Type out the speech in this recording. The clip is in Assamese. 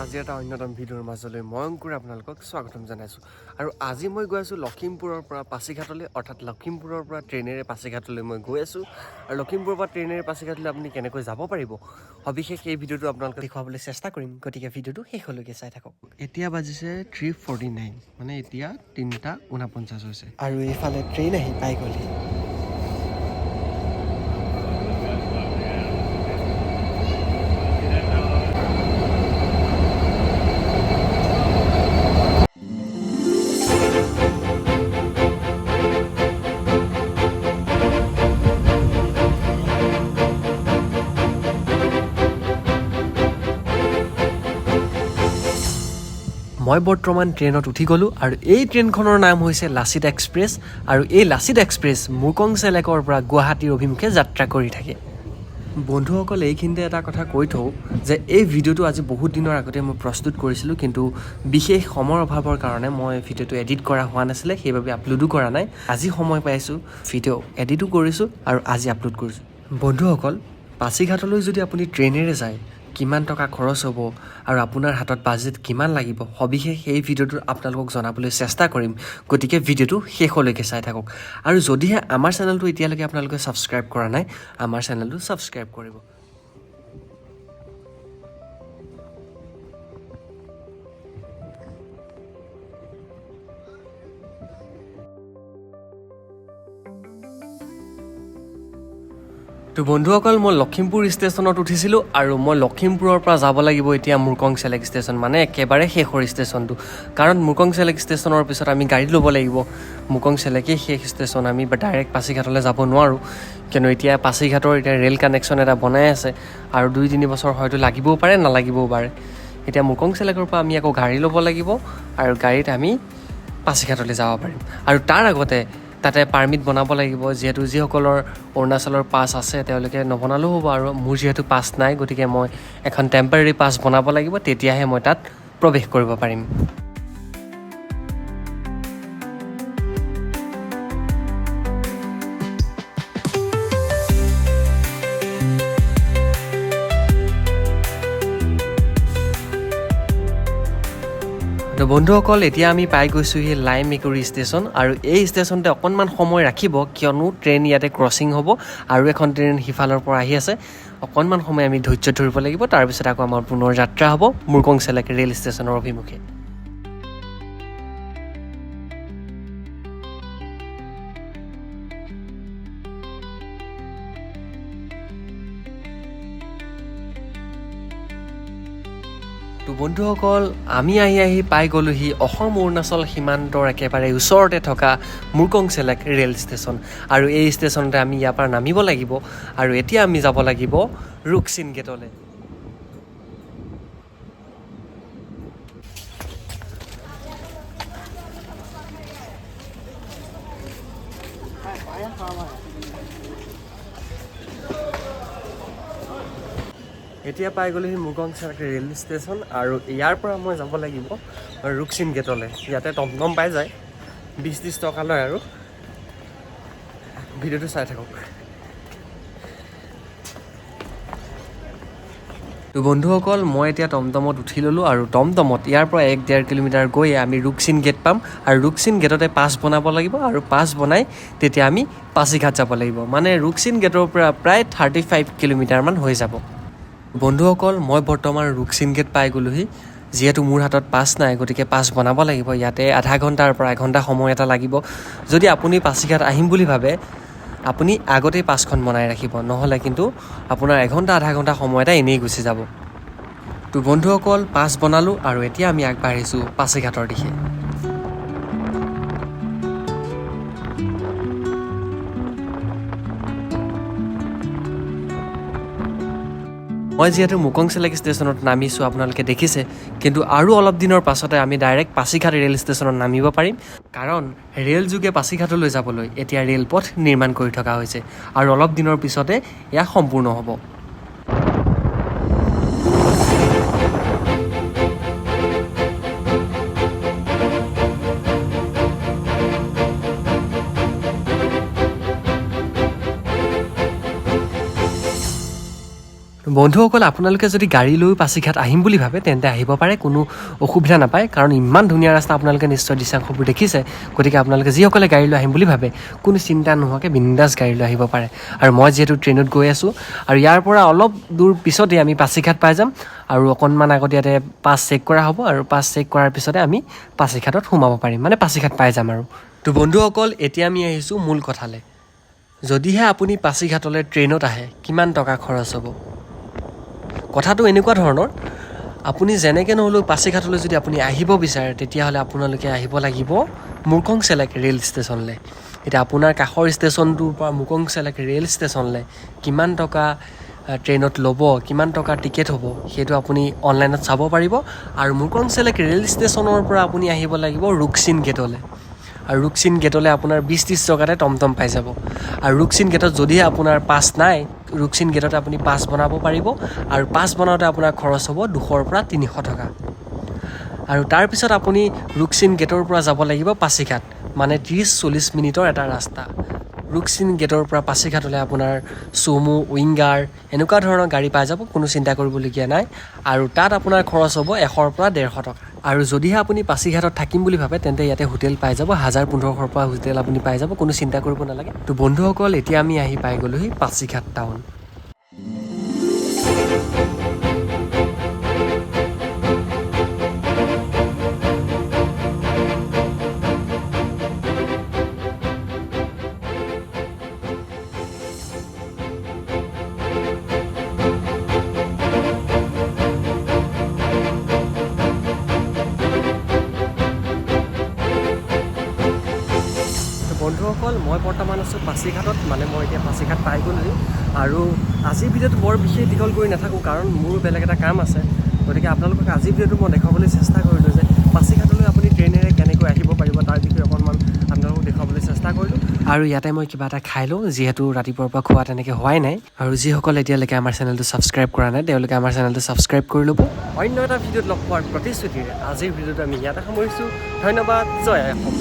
আজি এটা অন্যতম ভিডিঅ'ৰ মাজলৈ মই অংকুৰে আপোনালোকক স্বাগতম জনাইছোঁ। আৰু আজি মই গৈ আছোঁ লখিমপুৰৰ পৰা পাছিঘাটলৈ, অৰ্থাৎ লখিমপুৰৰ পৰা ট্ৰেইনেৰে পাছিঘাটলৈ মই গৈ আছোঁ। আৰু লখিমপুৰৰ পৰা ট্ৰেইনেৰে পাছিঘাটলৈ আপুনি কেনেকৈ যাব পাৰিব সবিশেষ এই ভিডিঅ'টো আপোনালোকক দেখুৱাবলৈ চেষ্টা কৰিম, গতিকে ভিডিঅ'টো শেষলৈকে চাই থাকক। এতিয়া বাজিছে 3:49, মানে এতিয়া 3:49 হৈছে আৰু এইফালে ট্ৰেইন আহি পাই গ'লহি। মই বৰ্তমান ট্ৰেইনত উঠি গ'লোঁ আৰু এই ট্ৰেইনখনৰ নাম হৈছে লাচিত এক্সপ্ৰেছ। আৰু এই লাচিত এক্সপ্ৰেছ মুকং চেলেকৰ পৰা গুৱাহাটীৰ অভিমুখে যাত্ৰা কৰি থাকে। বন্ধুসকল, এইখিনিতে এটা কথা কৈ থওঁ যে এই ভিডিঅ'টো আজি বহুত দিনৰ আগতে মই প্ৰস্তুত কৰিছিলোঁ, কিন্তু বিশেষ সময়ৰ অভাৱৰ কাৰণে মই ভিডিঅ'টো এডিট কৰা হোৱা নাছিলে, সেইবাবে আপলোডো কৰা নাই। আজি সময় পাইছোঁ, ভিডিঅ' এডিটো কৰিছোঁ আৰু আজি আপলোড কৰিছোঁ। বন্ধুসকল, পাছিঘাটলৈ যদি আপুনি ট্ৰেইনেৰে যায় কিমান টকা খৰচ হ'ব আৰু আপোনাৰ হাতত বাজেট কিমান লাগিব সবিশেষ এই ভিডিঅ'টোত আপোনালোকক জনাবলৈ চেষ্টা কৰিম, গতিকে ভিডিঅ'টো শেষলৈকে চাই থাকক। আৰু যদিহে আমাৰ চেনেলটো এতিয়ালৈকে আপোনালোকে ছাবস্ক্ৰাইব কৰা নাই, আমাৰ চেনেলটো ছাবস্ক্ৰাইব কৰিব। তো বন্ধুসকল, মই লখিমপুৰ ষ্টেচনত উঠিছিলোঁ আৰু মই লখিমপুৰৰ পৰা যাব লাগিব এতিয়া মুকং চেলেক ষ্টেচন, মানে একেবাৰে শেষৰ ষ্টেচনটো। কাৰণ মুকং চেলেক ষ্টেচনৰ পিছত আমি গাড়ী ল'ব লাগিব। মুকং চেলেকেই শেষ ষ্টেচন, আমি ডাইৰেক্ট পাছিঘাটলৈ যাব নোৱাৰোঁ, কিয়নো এতিয়া পাছিঘাটৰ ৰেল কানেকশ্যন এটা বনাই আছে আৰু 2-3 বছৰ হয়তো লাগিবও পাৰে, নালাগিবও পাৰে। এতিয়া মুকং চেলেকৰ পৰা আমি আকৌ গাড়ী ল'ব লাগিব আৰু গাড়ীত আমি পাছিঘাটলৈ যাব পাৰিম। আৰু তাৰ আগতে তাতে পাৰ্মিট বনাব লাগিব, যিহেতু যিসকলৰ অৰুণাচলৰ পাছ আছে তেওঁলোকে নবনালেও হ'ব। আৰু মোৰ যিহেতু পাছ নাই, গতিকে মই এখন টেম্পৰেৰী পাছ বনাব লাগিব, তেতিয়াহে মই তাত প্ৰৱেশ কৰিব পাৰিম। তো বন্ধুসকল, এতিয়া আমি পাই গৈছোঁহি লাইমেকুৰি ষ্টেচন। আৰু এই ষ্টেচনতে অকণমান সময় ৰাখিব, কিয়নো ট্ৰেইন ইয়াতে ক্ৰচিং হ'ব আৰু এখন ট্ৰেইন সিফালৰ পৰা আহি আছে। অকণমান সময় আমি ধৈৰ্য ধৰিব লাগিব, তাৰপিছত আকৌ আমাৰ পুনৰ যাত্ৰা হ'ব মুকং চেলেক ৰেল ষ্টেচনৰ অভিমুখে। তো বন্ধুসকল, আমি আহি পাই গ'লোহি অসম অৰুণাচল সীমান্তৰ একেবাৰে ওচৰতে থকা মুকং চেলেক ৰেল ষ্টেচন। আৰু এই ষ্টেচনতে আমি ইয়াৰ পৰা নামিব লাগিব আৰু এতিয়া আমি যাব লাগিব ৰুকছিন গেটলৈ। এতিয়া পাই গ'লোহি মুকং চেলেক ৰেল ষ্টেচন আৰু ইয়াৰ পৰা মই যাব লাগিব ৰুকছিন গেটলৈ। ইয়াতে টমটম পাই যায়, 20-30 টকা লয় আৰু। ভিডিঅ'টো চাই থাকক। তো বন্ধুসকল, মই এতিয়া টমটমত উঠি ল'লোঁ আৰু টমটমত ইয়াৰ পৰা 1-1.5 কিলোমিটাৰ গৈ আমি ৰুকছিন গেট পাম। আৰু ৰুকছিন গেটতে পাছ বনাব লাগিব আৰু পাছ বনাই তেতিয়া আমি পাছিঘাট যাব লাগিব, মানে ৰুকছিন গেটৰ পৰা প্ৰায় 35 কিলোমিটাৰমান হৈ যাব। বন্ধুসকল, মই বৰ্তমান ৰুকছিন গেট পাই গ'লোহি। যিহেতু মোৰ হাতত পাছ নাই, গতিকে পাছ বনাব লাগিব। ইয়াতে আধা ঘণ্টাৰ পৰা 1 ঘণ্টা সময় এটা লাগিব। যদি আপুনি পাছিঘাট আহিম বুলি ভাবে, আপুনি আগতেই পাছখন বনাই ৰাখিব, নহ'লে কিন্তু আপোনাৰ 1-1.5 ঘণ্টা সময় এটা এনেই গুচি যাব। তো বন্ধুসকল, পাছ বনালোঁ আৰু এতিয়া আমি আগবাঢ়িছোঁ পাছিঘাটৰ দিশে। মই যিহেতু মুকং চেলেক ষ্টেচনত নামিছোঁ, আপোনালোকে দেখিছে, কিন্তু আৰু অলপ দিনৰ পাছতে আমি ডাইৰেক্ট পাছিঘাট ৰেল ষ্টেচনত নামিব পাৰিম। কাৰণ ৰেল যোগে পাছিঘাটলৈ যাবলৈ এতিয়া ৰেলপথ নিৰ্মাণ কৰি থকা হৈছে আৰু অলপ দিনৰ পিছতে এয়া সম্পূৰ্ণ হ'ব। বন্ধুসকল আপোনালোকে যদি গাড়ী লৈ পাছিঘাট আহিম বুলি ভাবে তেন্তে আহিব পাৰে, কোনো অসুবিধা নাপায়, কাৰণ ইমান ধুনীয়া ৰাস্তা আপোনালোকে নিশ্চয় দৃশ্যাংশবোৰ দেখিছে। গতিকে আপোনালোকে যিসকলে গাড়ী লৈ আহিম বুলি ভাবে কোনো চিন্তা নোহোৱাকৈ বিন্দাছ গাড়ী লৈ আহিব পাৰে। আৰু মই যিহেতু ট্ৰেইনত গৈ আছোঁ আৰু ইয়াৰ পৰা অলপ দূৰ পিছতে আমি পাছিঘাট পাই যাম, আৰু অকণমান আগত ইয়াতে পাছ চেক কৰা হ'ব, আৰু পাছ চেক কৰাৰ পিছতে আমি পাছিঘাটত সোমাব পাৰিম, মানে পাছিঘাট পাই যাম আৰু। তো বন্ধুসকল এতিয়া আমি আহিছোঁ মূল কথালৈ। যদিহে আপুনি পাছিঘাটলৈ ট্ৰেইনত আহে কিমান টকা খৰচ হ'ব? কথাটো এনেকুৱা ধৰণৰ, আপুনি যেনেকৈ নহ'লেও পাছিঘাটলৈ যদি আপুনি আহিব বিচাৰে তেতিয়াহ'লে আপোনালোকে আহিব লাগিব মুৰ্কংচেলেক ৰেল ষ্টেচনলৈ। এতিয়া আপোনাৰ কাষৰ ষ্টেচনটোৰ পৰা মুৰ্কংচেলেক ৰেল ষ্টেচনলৈ কিমান টকা ট্ৰেইনত ল'ব, কিমান টকা টিকেট হ'ব সেইটো আপুনি অনলাইনত চাব পাৰিব। আৰু মুৰ্কংচেলেক ৰেল ষ্টেচনৰ পৰা আপুনি আহিব লাগিব ৰুকচিন গেটলৈ, আৰু ৰুকচিন গেটলৈ আপোনাৰ 20-30 টকাতে টমটম পাই যাব। আৰু ৰুকচিন গেটত যদিহে আপোনাৰ পাছ নাই, ৰুকচিন গেটতে আপুনি পাছ বনাব পাৰিব, আৰু পাছ বনাওঁতে আপোনাৰ খৰচ হ'ব 200 পৰা 300 টকা। আৰু তাৰপিছত আপুনি ৰুকচিন গেটৰ পৰা যাব লাগিব পাছিঘাট, মানে 30-40 মিনিটৰ এটা ৰাস্তা। ৰুকচিন গেটৰ পৰা পাছিঘাটলৈ আপোনাৰ চুমু, উইংগাৰ এনেকুৱা ধৰণৰ গাড়ী পাই যাব, কোনো চিন্তা কৰিবলগীয়া নাই। আৰু তাত আপোনাৰ খৰচ হ'ব 100 পৰা 150 টকা। আৰু যদিহে আপুনি পাছিঘাটত থাকিম বুলি ভাবে তেন্তে ইয়াতে হোটেল পাই যাব, 1000-1500 পৰা হোটেল আপুনি পাই যাব, কোনো চিন্তা কৰিব নালাগে। তো বন্ধুসকল এতিয়া আমি আহি পাই গ'লোহি পাছিঘাট টাউন। বন্ধুসকল মই বৰ্তমান আছোঁ পাছিঘাটত, মানে মই এতিয়া পাছিঘাট পাই গ'লোহি। আৰু আজিৰ ভিডিঅ'টো বৰ বিশেষ দীঘল কৰি নাথাকোঁ, কাৰণ মোৰ বেলেগ এটা কাম আছে। গতিকে আপোনালোকক আজিৰ ভিডিঅ'টো মই দেখাবলৈ চেষ্টা কৰিলোঁ যে পাছিঘাটলৈ আপুনি ট্ৰেইনেৰে কেনেকৈ আহিব পাৰিব তাৰ বিষয়ে অকণমান আপোনালোকক দেখুৱাবলৈ চেষ্টা কৰিলোঁ। আৰু ইয়াতে মই কিবা এটা খাই লওঁ, যিহেতু ৰাতিপুৱাৰ পৰা খোৱা তেনেকৈ হোৱাই নাই। আৰু যিসকলে এতিয়ালৈকে আমাৰ চেনেলটো ছাবস্ক্ৰাইব কৰা নাই তেওঁলোকে আমাৰ চেনেলটো ছাবস্ক্ৰাইব কৰি ল'ব। অন্য এটা ভিডিঅ'ত লগ পোৱাৰ প্ৰতিশ্ৰুতিৰে আজিৰ ভিডিঅ'টো আমি ইয়াতে সামৰিছোঁ। ধন্যবাদ, জয় অসম।